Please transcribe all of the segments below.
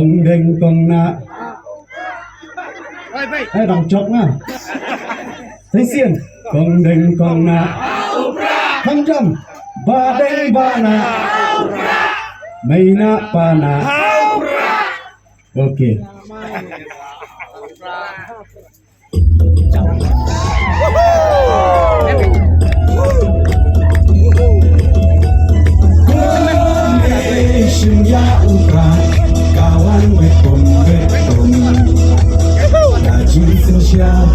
con đinh con nạ hay đọc chọc nha thấy xiên con đinh con nạ thăng trầm ba đinh ba nạ mày nạ ba nạ ok ya ukra kawan beton gaji sosial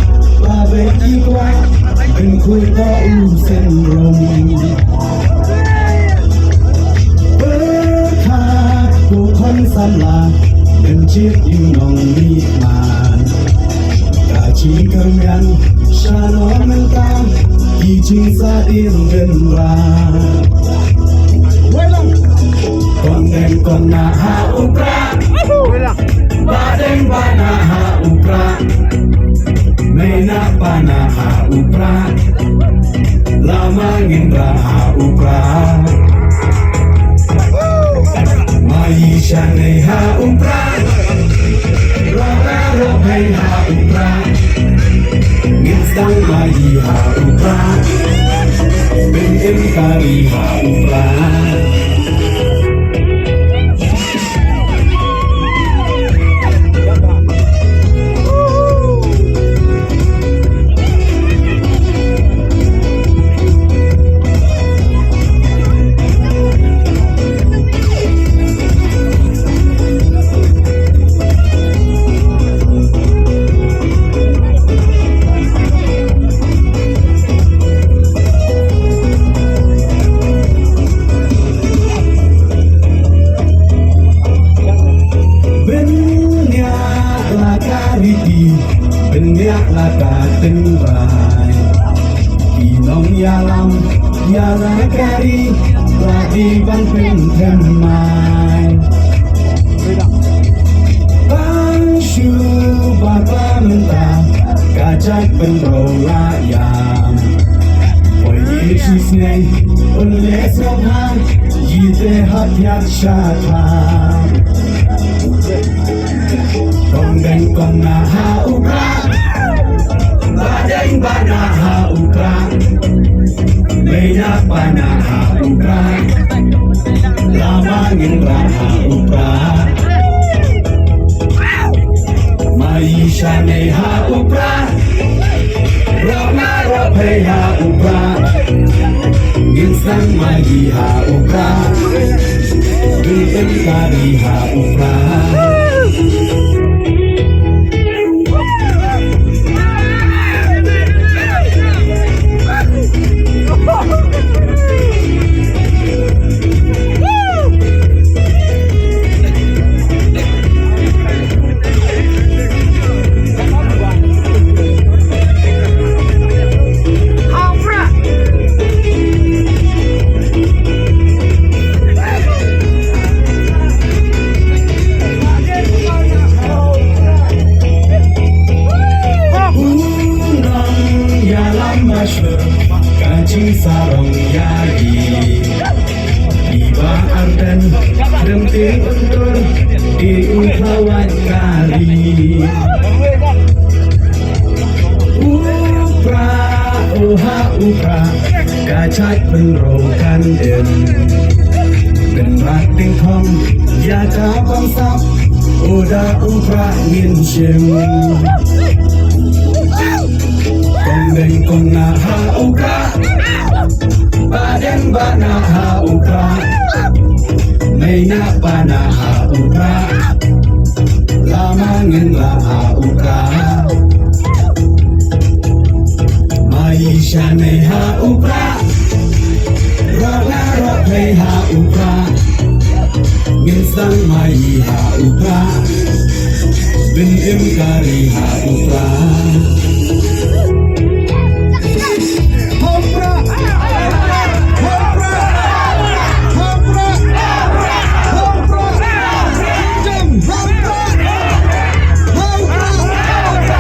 babe ikwa ben kuita usen rom berkat bukan salah bencit inong nikmat gaji kermian shano mentang kijing sadir genran con đen con na ha ukra ba đen ba na ha ukra mày na ba na ha ukra lama ngendra ha ukra maisha nei ha ukra roga rogai ha ukra nginsang mai ha ukra ben em kari ha ukra Benyak laka tengbai Inong yalam Yala kari Lagi bang pentemai Bang syu Bapa mentah Kajak penrolayam Oi Yesus nei Ules nohan Yite hatiak syakam con đen con na ha ukra ba đen ba na ha ukra mày na ba na ha ukra lama ngendra ha ukra maisha nei ha ukra roma rope ha ukra ginsang magi ha ukra ginsang kari ha ukra Kancing sarong yagi Iba ardan Denting untur Di uhlawan kali Upra Uha upra Kacak penrokan den Genrat tingkong Ya kapang sap Uda upra ngin shem con đen con na ha ukra ba đen ba na ha ukra mày na ba na ha ukra lama ngin la ha ukra maisha nei ha ukra roga rogai ha ukra ngin sang mai ha ukra bin im kari ha ukra